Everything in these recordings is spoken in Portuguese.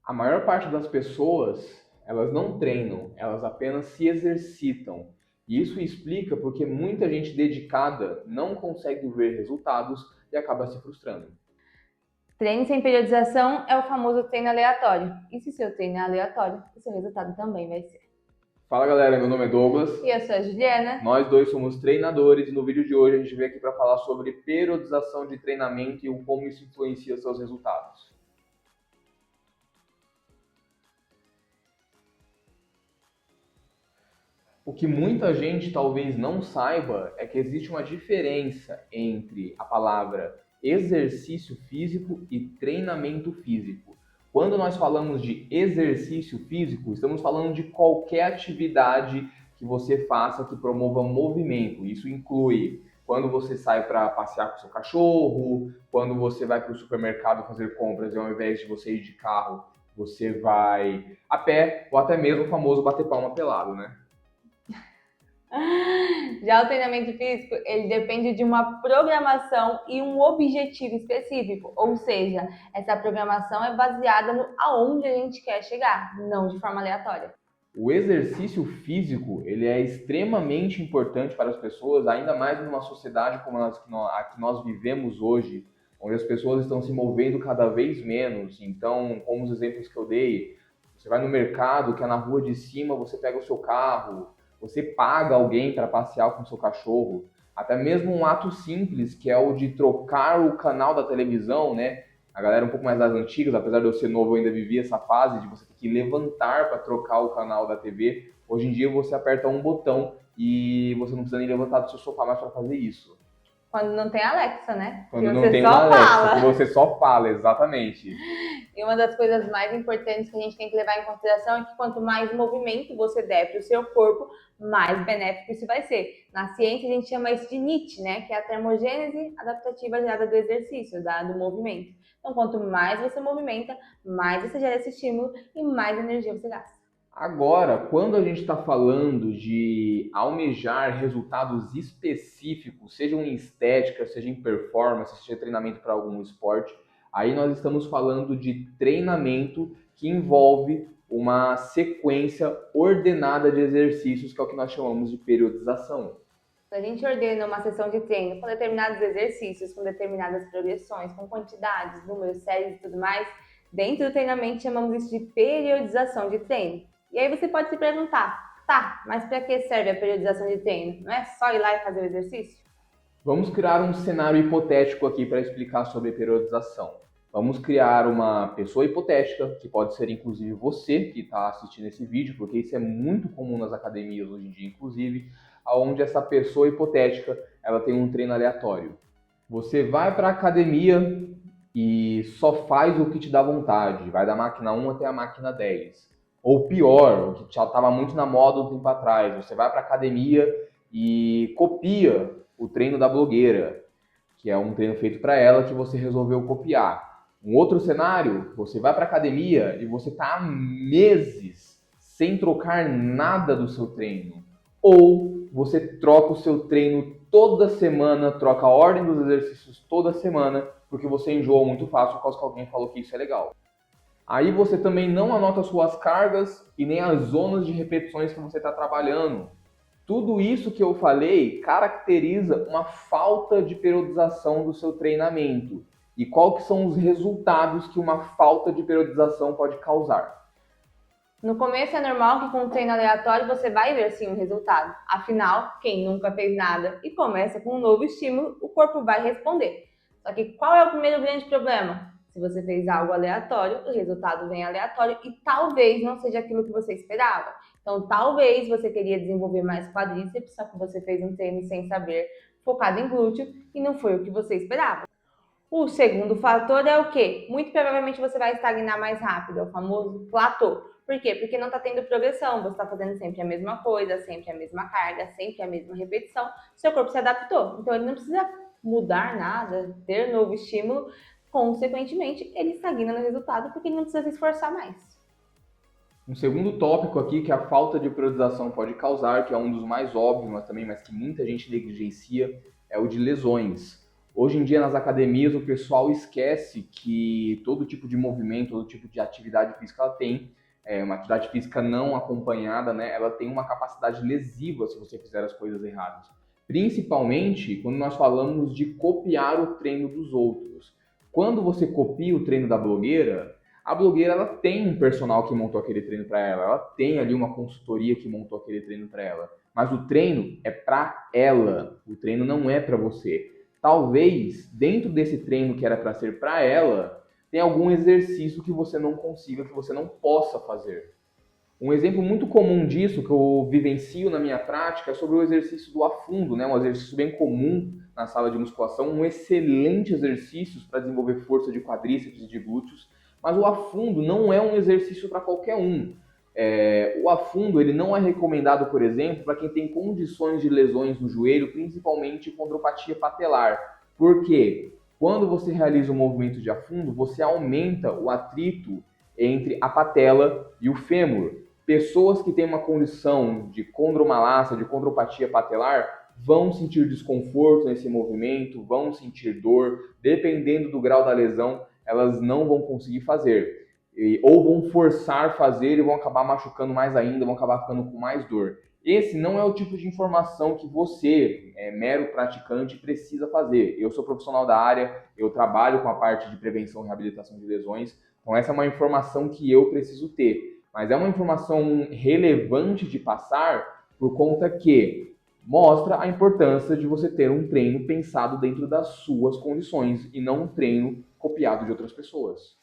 A maior parte das pessoas, elas não treinam, elas apenas se exercitam. E isso explica porque muita gente dedicada não consegue ver resultados e acaba se frustrando. Treino sem periodização é o famoso treino aleatório. E se seu treino é aleatório, o seu resultado também vai ser. Fala galera, meu nome é Douglas. E eu sou a Juliana. Nós dois somos treinadores e no vídeo de hoje a gente veio aqui para falar sobre periodização de treinamento e o como isso influencia seus resultados. O que muita gente talvez não saiba é que existe uma diferença entre a palavra exercício físico e treinamento físico. Quando nós falamos de exercício físico, estamos falando de qualquer atividade que você faça que promova movimento. Isso inclui quando você sai para passear com seu cachorro, quando você vai para o supermercado fazer compras e ao invés de você ir de carro, você vai a pé, ou até mesmo o famoso bater palma pelado, né? Já o treinamento físico, ele depende de uma programação e um objetivo específico, ou seja, essa programação é baseada no aonde a gente quer chegar, não de forma aleatória. O exercício físico, ele é extremamente importante para as pessoas, ainda mais numa sociedade como a que nós vivemos hoje, onde as pessoas estão se movendo cada vez menos. Então, como os exemplos que eu dei, você vai no mercado, que é na rua de cima, você pega o seu carro, você paga alguém para passear com o seu cachorro, até mesmo um ato simples, que é o de trocar o canal da televisão, né? A galera um pouco mais das antigas, apesar de eu ser novo, eu ainda vivi essa fase de você ter que levantar para trocar o canal da TV. Hoje em dia você aperta um botão e você não precisa nem levantar do seu sofá mais para fazer isso. Quando não tem Alexa, né? Quando Que não você tem uma só Alexa, que fala. você só fala, exatamente. E uma das coisas mais importantes que a gente tem que levar em consideração é que quanto mais movimento você der para o seu corpo, mais benéfico isso vai ser. Na ciência a gente chama isso de NEAT, né? Que é a termogênese adaptativa gerada do exercício, do movimento. Então, quanto mais você movimenta, mais você gera esse estímulo e mais energia você gasta. Agora, quando a gente está falando de almejar resultados específicos, seja em estética, seja em performance, seja treinamento para algum esporte, aí nós estamos falando de treinamento que envolve uma sequência ordenada de exercícios, que é o que nós chamamos de periodização. A gente ordena uma sessão de treino com determinados exercícios, com determinadas progressões, com quantidades, números, séries e tudo mais, dentro do treinamento chamamos isso de periodização de treino. E aí você pode se perguntar, tá, mas para que serve a periodização de treino? Não é só ir lá e fazer o exercício? Vamos criar um cenário hipotético aqui para explicar sobre periodização. Vamos criar uma pessoa hipotética, que pode ser inclusive você que está assistindo esse vídeo, porque isso é muito comum nas academias hoje em dia, inclusive, onde essa pessoa hipotética ela tem um treino aleatório. Você vai para a academia e só faz o que te dá vontade, vai da máquina 1 até a máquina 10. Ou pior, o que já estava muito na moda um tempo atrás, você vai para a academia e copia o treino da blogueira, que é um treino feito para ela que você resolveu copiar. Um outro cenário, você vai para a academia e você está há meses sem trocar nada do seu treino. Ou você troca o seu treino toda semana, troca a ordem dos exercícios toda semana, porque você enjoa muito fácil por causa que alguém falou que isso é legal. Aí você também não anota suas cargas e nem as zonas de repetições que você está trabalhando. Tudo isso que eu falei caracteriza uma falta de periodização do seu treinamento. E qual que são os resultados que uma falta de periodização pode causar? No começo é normal que com um treino aleatório você vai ver sim um resultado. Afinal, quem nunca fez nada e começa com um novo estímulo, o corpo vai responder. Só que qual é o primeiro grande problema? Se você fez algo aleatório, o resultado vem aleatório e talvez não seja aquilo que você esperava. Então, talvez você queria desenvolver mais quadríceps, só que você fez um treino sem saber, focado em glúteo, e não foi o que você esperava. O segundo fator é o quê? Muito provavelmente você vai estagnar mais rápido, é o famoso platô. Por quê? Porque não está tendo progressão, você está fazendo sempre a mesma coisa, sempre a mesma carga, sempre a mesma repetição, seu corpo se adaptou. Então ele não precisa mudar nada, ter novo estímulo, consequentemente ele estagna no resultado porque ele não precisa se esforçar mais. Um segundo tópico aqui que a falta de periodização pode causar, que é um dos mais óbvios, mas que muita gente negligencia, é o de lesões. Hoje em dia, nas academias, o pessoal esquece que todo tipo de movimento, todo tipo de atividade física ela tem, uma atividade física não acompanhada, né, ela tem uma capacidade lesiva se você fizer as coisas erradas. Principalmente quando nós falamos de copiar o treino dos outros. Quando você copia o treino da blogueira, a blogueira ela tem um personal que montou aquele treino para ela, ela tem ali uma consultoria que montou aquele treino para ela, mas o treino é para ela, o treino não é para você. Talvez dentro desse treino que era para ser para ela, tenha algum exercício que você não consiga, que você não possa fazer. Um exemplo muito comum disso que eu vivencio na minha prática é sobre o exercício do afundo, né? Um exercício bem comum na sala de musculação, um excelente exercício para desenvolver força de quadríceps e de glúteos, mas o afundo não é um exercício para qualquer um. O afundo ele não é recomendado, por exemplo, para quem tem condições de lesões no joelho, principalmente condropatia patelar. Por quê? Quando você realiza um movimento de afundo, você aumenta o atrito entre a patela e o fêmur. Pessoas que têm uma condição de condromalácia, de condropatia patelar, vão sentir desconforto nesse movimento, vão sentir dor, dependendo do grau da lesão, elas não vão conseguir fazer. Ou vão forçar fazer e vão acabar machucando mais ainda, vão acabar ficando com mais dor. Esse não é o tipo de informação que você, mero praticante, precisa fazer. Eu sou profissional da área, eu trabalho com a parte de prevenção e reabilitação de lesões, então essa é uma informação que eu preciso ter. Mas é uma informação relevante de passar por conta que mostra a importância de você ter um treino pensado dentro das suas condições e não um treino copiado de outras pessoas.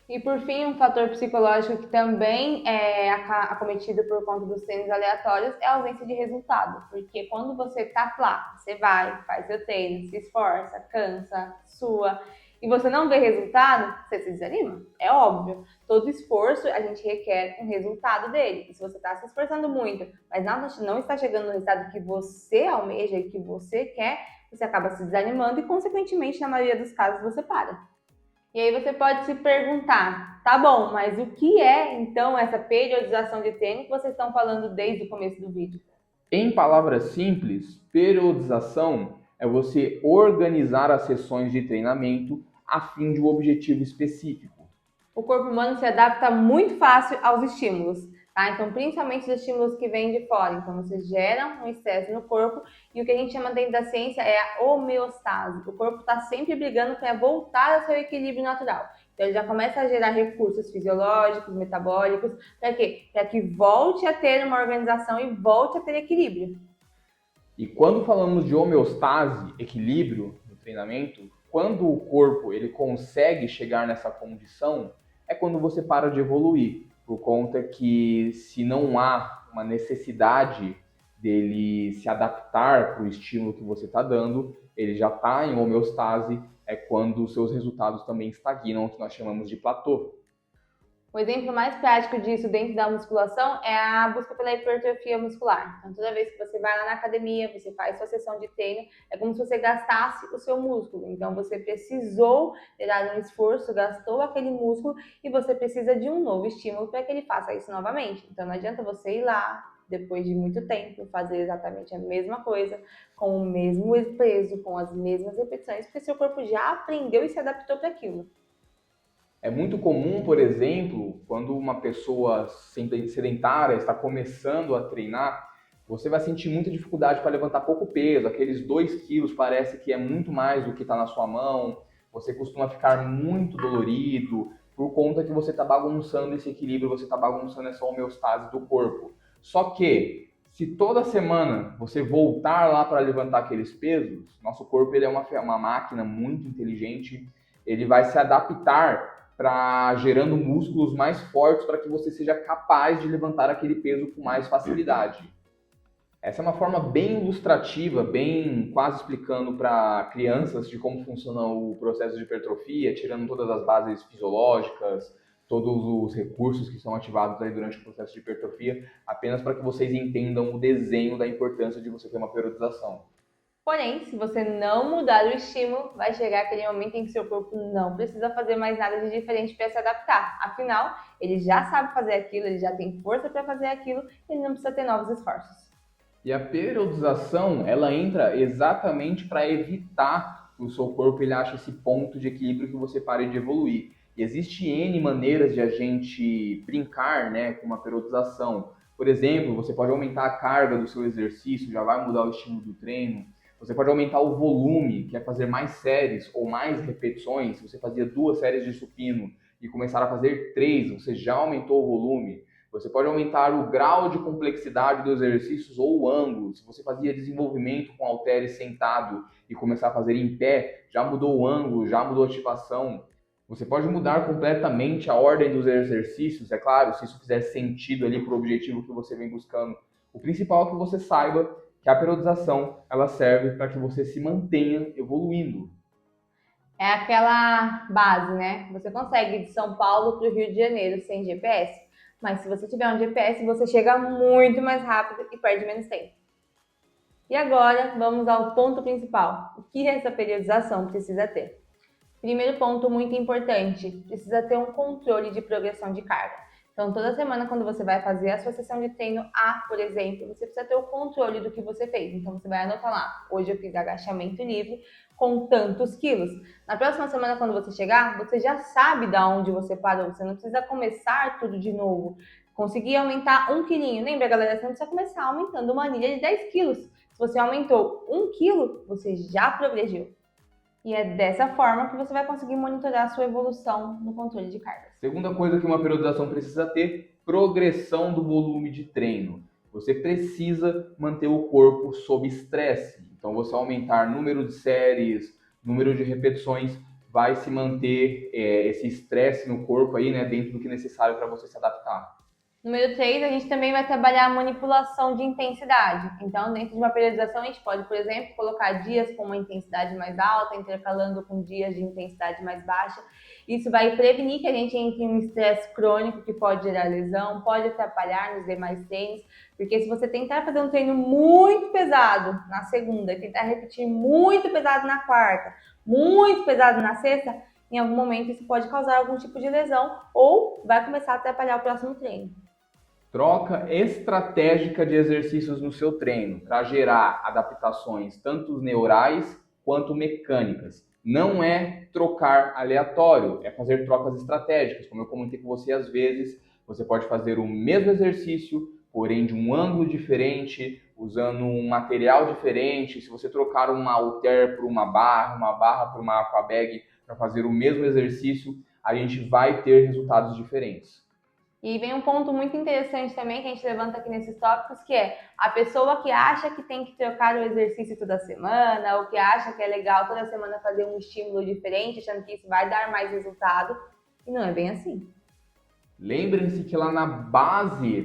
E por fim, um fator psicológico que também é acometido por conta dos treinos aleatórios é a ausência de resultado. Porque quando você tá lá, você vai, faz seu treino, se esforça, cansa, sua, e você não vê resultado, você se desanima. É óbvio. Todo esforço, a gente requer um resultado dele. E se você está se esforçando muito, mas nada não está chegando no resultado que você almeja e que você quer, você acaba se desanimando e, consequentemente, na maioria dos casos, você para. E aí você pode se perguntar, tá bom, mas o que é então essa periodização de treino que vocês estão falando desde o começo do vídeo? Em palavras simples, periodização é você organizar as sessões de treinamento a fim de um objetivo específico. O corpo humano se adapta muito fácil aos estímulos, tá? Então, principalmente os estímulos que vêm de fora. Então, você gera um estresse no corpo e o que a gente chama dentro da ciência é a homeostase. O corpo está sempre brigando para voltar ao seu equilíbrio natural. Então, ele já começa a gerar recursos fisiológicos, metabólicos, para quê? Para que volte a ter uma organização e volte a ter equilíbrio. E quando falamos de homeostase, equilíbrio no treinamento, quando o corpo ele consegue chegar nessa condição, é quando você para de evoluir, por conta que se não há uma necessidade dele se adaptar para o estímulo que você está dando, ele já está em homeostase, é quando os seus resultados também estagnam, o que nós chamamos de platô. O exemplo mais prático disso dentro da musculação é a busca pela hipertrofia muscular. Então, toda vez que você vai lá na academia, você faz sua sessão de treino, é como se você gastasse o seu músculo. Então, você precisou ter dado um esforço, gastou aquele músculo e você precisa de um novo estímulo para que ele faça isso novamente. Então, não adianta você ir lá, depois de muito tempo, fazer exatamente a mesma coisa, com o mesmo peso, com as mesmas repetições, porque seu corpo já aprendeu e se adaptou para aquilo. É muito comum, por exemplo, quando uma pessoa sedentária está começando a treinar, você vai sentir muita dificuldade para levantar pouco peso, aqueles 2 quilos parece que é muito mais do que está na sua mão, você costuma ficar muito dolorido, por conta que você está bagunçando esse equilíbrio, você está bagunçando essa homeostase do corpo. Só que, se toda semana você voltar lá para levantar aqueles pesos, nosso corpo ele é uma máquina muito inteligente, ele vai se adaptar para gerando músculos mais fortes para que você seja capaz de levantar aquele peso com mais facilidade. Essa é uma forma bem ilustrativa, bem quase explicando para crianças de como funciona o processo de hipertrofia, tirando todas as bases fisiológicas, todos os recursos que são ativados aí durante o processo de hipertrofia, apenas para que vocês entendam o desenho da importância de você ter uma periodização. Porém, se você não mudar o estímulo, vai chegar aquele momento em que seu corpo não precisa fazer mais nada de diferente para se adaptar. Afinal, ele já sabe fazer aquilo, ele já tem força para fazer aquilo, ele não precisa ter novos esforços. E a periodização, ela entra exatamente para evitar o seu corpo ele acha esse ponto de equilíbrio que você pare de evoluir. E existe N maneiras de a gente brincar, né, com uma periodização. Por exemplo, você pode aumentar a carga do seu exercício, já vai mudar o estímulo do treino. Você pode aumentar o volume, que é fazer mais séries ou mais repetições. Se você fazia 2 séries de supino e começar a fazer 3, você já aumentou o volume. Você pode aumentar o grau de complexidade dos exercícios ou o ângulo. Se você fazia desenvolvimento com halteres sentado e começar a fazer em pé, já mudou o ângulo, já mudou a ativação. Você pode mudar completamente a ordem dos exercícios, é claro, se isso fizer sentido ali para o objetivo que você vem buscando. O principal é que você saiba que a periodização ela serve para que você se mantenha evoluindo. É aquela base, né? Você consegue ir de São Paulo para o Rio de Janeiro sem GPS, mas se você tiver um GPS, você chega muito mais rápido e perde menos tempo. E agora, vamos ao ponto principal. O que essa periodização precisa ter? Primeiro ponto muito importante, precisa ter um controle de progressão de carga. Então, toda semana, quando você vai fazer a sua sessão de treino A, por exemplo, você precisa ter o controle do que você fez. Então, você vai anotar lá, hoje eu fiz agachamento livre com tantos quilos. Na próxima semana, quando você chegar, você já sabe de onde você parou. Você não precisa começar tudo de novo. Conseguir aumentar 1 quilinho. Lembra, galera? Você não precisa começar aumentando uma anilha de 10 quilos. Se você aumentou 1 quilo, você já progrediu. E é dessa forma que você vai conseguir monitorar a sua evolução no controle de cargas. Segunda coisa que uma periodização precisa ter, progressão do volume de treino. Você precisa manter o corpo sob estresse. Então, você aumentar número de séries, número de repetições, vai se manter esse estresse no corpo aí, né, dentro do que é necessário para você se adaptar. Número 3, a gente também vai trabalhar a manipulação de intensidade. Então, dentro de uma periodização, a gente pode, por exemplo, colocar dias com uma intensidade mais alta, intercalando com dias de intensidade mais baixa. Isso vai prevenir que a gente entre em um estresse crônico que pode gerar lesão, pode atrapalhar nos demais treinos, porque se você tentar fazer um treino muito pesado na segunda e tentar repetir muito pesado na quarta, muito pesado na sexta, em algum momento isso pode causar algum tipo de lesão ou vai começar a atrapalhar o próximo treino. Troca estratégica de exercícios no seu treino para gerar adaptações tanto neurais quanto mecânicas. Não é trocar aleatório, é fazer trocas estratégicas. Como eu comentei com você, às vezes você pode fazer o mesmo exercício, porém de um ângulo diferente, usando um material diferente. Se você trocar uma halter por uma barra por uma aquabag para fazer o mesmo exercício, a gente vai ter resultados diferentes. E vem um ponto muito interessante também que a gente levanta aqui nesses tópicos, que é a pessoa que acha que tem que trocar o exercício toda semana, ou que acha que é legal toda semana fazer um estímulo diferente, achando que isso vai dar mais resultado, e não é bem assim. Lembrem-se que lá na base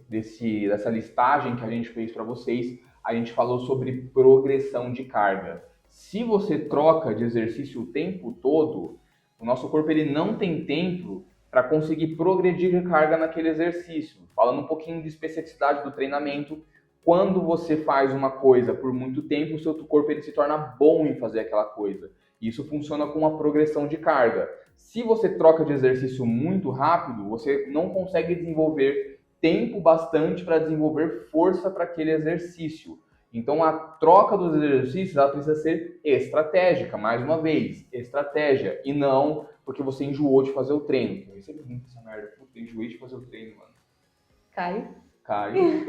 dessa listagem que a gente fez para vocês, a gente falou sobre progressão de carga. Se você troca de exercício o tempo todo, o nosso corpo ele não tem tempo para conseguir progredir a carga naquele exercício. Falando um pouquinho de especificidade do treinamento, quando você faz uma coisa por muito tempo, o seu corpo ele se torna bom em fazer aquela coisa. Isso funciona com uma progressão de carga. Se você troca de exercício muito rápido, você não consegue desenvolver tempo bastante para desenvolver força para aquele exercício. Então a troca dos exercícios ela precisa ser estratégica, mais uma vez, estratégia, e não porque você enjoou de fazer o treino. Eu recebo muito essa merda, puta, enjoei de fazer o treino, mano. Caio? Caio.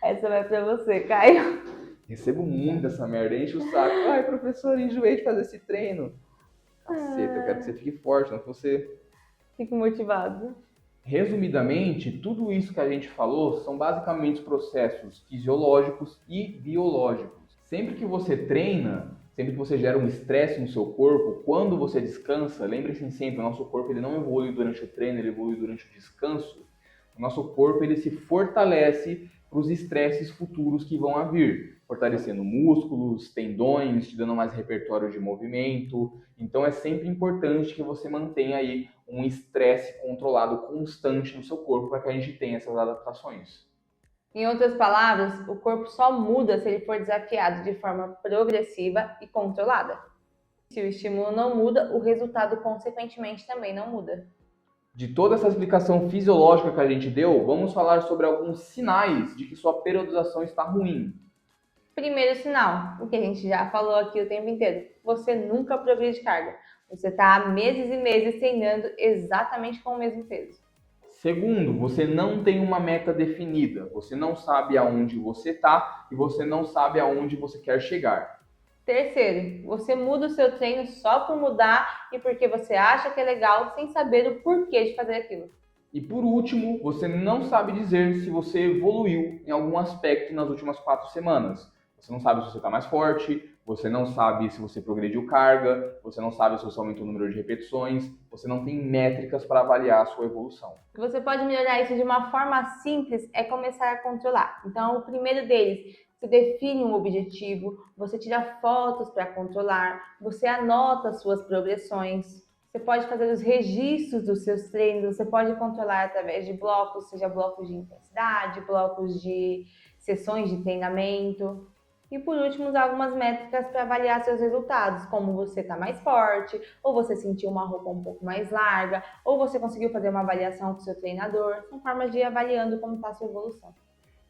Essa vai pra você, Caio. Recebo muito essa merda, enche o saco. Ai, professor, enjoei de fazer esse treino. Caceta, eu quero que você fique forte, não que você... Fico motivado. Resumidamente, tudo isso que a gente falou são basicamente processos fisiológicos e biológicos. Sempre que você treina, sempre que você gera um estresse no seu corpo, quando você descansa, lembre-se sempre, o nosso corpo ele não evolui durante o treino, ele evolui durante o descanso. O nosso corpo ele se fortalece para os estresses futuros que vão a vir, fortalecendo músculos, tendões, te dando mais repertório de movimento. Então é sempre importante que você mantenha aí um estresse controlado constante no seu corpo para que a gente tenha essas adaptações. Em outras palavras, o corpo só muda se ele for desafiado de forma progressiva e controlada. Se o estímulo não muda, o resultado consequentemente também não muda. De toda essa explicação fisiológica que a gente deu, vamos falar sobre alguns sinais de que sua periodização está ruim. Primeiro sinal, o que a gente já falou aqui o tempo inteiro, você nunca progride carga. Você está há meses e meses treinando exatamente com o mesmo peso. Segundo, você não tem uma meta definida. Você não sabe aonde você está e você não sabe aonde você quer chegar. Terceiro, você muda o seu treino só por mudar e porque você acha que é legal, sem saber o porquê de fazer aquilo. E por último, você não sabe dizer se você evoluiu em algum aspecto nas últimas 4 semanas. Você não sabe se você está mais forte, você não sabe se você progrediu carga, você não sabe se você aumentou o número de repetições, você não tem métricas para avaliar a sua evolução. O que você pode melhorar isso de uma forma simples é começar a controlar. Então, o primeiro deles, você define um objetivo, você tira fotos para controlar, você anota suas progressões. Você pode fazer os registros dos seus treinos, você pode controlar através de blocos, seja blocos de intensidade, blocos de sessões de treinamento. E por último, usar algumas métricas para avaliar seus resultados, como você está mais forte, ou você sentiu uma roupa um pouco mais larga, ou você conseguiu fazer uma avaliação com o seu treinador. São formas de ir avaliando como está a sua evolução.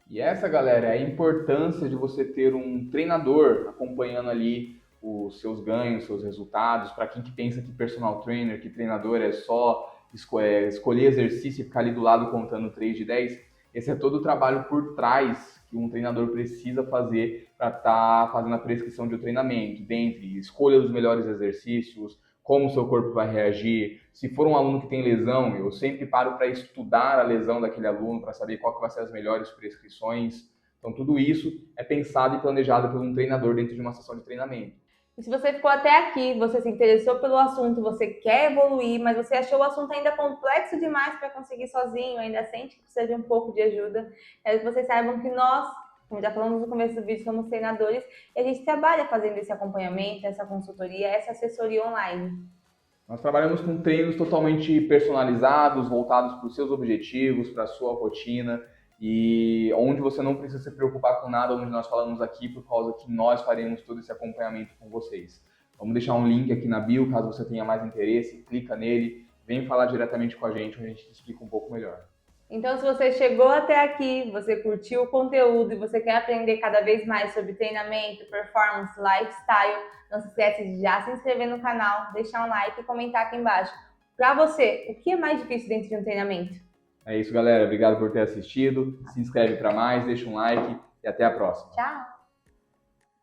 E essa, galera, é a importância de você ter um treinador acompanhando ali os seus ganhos, seus resultados. Para quem que pensa que personal trainer, que treinador é só escolher exercício e ficar ali do lado contando 3 de 10, esse é todo o trabalho por trás que um treinador precisa fazer para estar fazendo a prescrição de um treinamento, dentre escolha dos melhores exercícios, como o seu corpo vai reagir. Se for um aluno que tem lesão, eu sempre paro para estudar a lesão daquele aluno, para saber qual que vai ser as melhores prescrições. Então, tudo isso é pensado e planejado por um treinador dentro de uma sessão de treinamento. E se você ficou até aqui, você se interessou pelo assunto, você quer evoluir, mas você achou o assunto ainda complexo demais para conseguir sozinho, ainda sente que precisa de um pouco de ajuda, é que vocês saibam que nós, como já falamos no começo do vídeo, somos treinadores e a gente trabalha fazendo esse acompanhamento, essa consultoria, essa assessoria online. Nós trabalhamos com treinos totalmente personalizados, voltados para os seus objetivos, para a sua rotina, e onde você não precisa se preocupar com nada, onde nós falamos aqui, por causa que nós faremos todo esse acompanhamento com vocês. Vamos deixar um link aqui na bio, caso você tenha mais interesse, clica nele, vem falar diretamente com a gente, onde a gente te explica um pouco melhor. Então, se você chegou até aqui, você curtiu o conteúdo e você quer aprender cada vez mais sobre treinamento, performance, lifestyle, não se esquece de já se inscrever no canal, deixar um like e comentar aqui embaixo. Para você, o que é mais difícil dentro de um treinamento? É isso, galera. Obrigado por ter assistido. Se inscreve para mais, deixa um like e até a próxima. Tchau!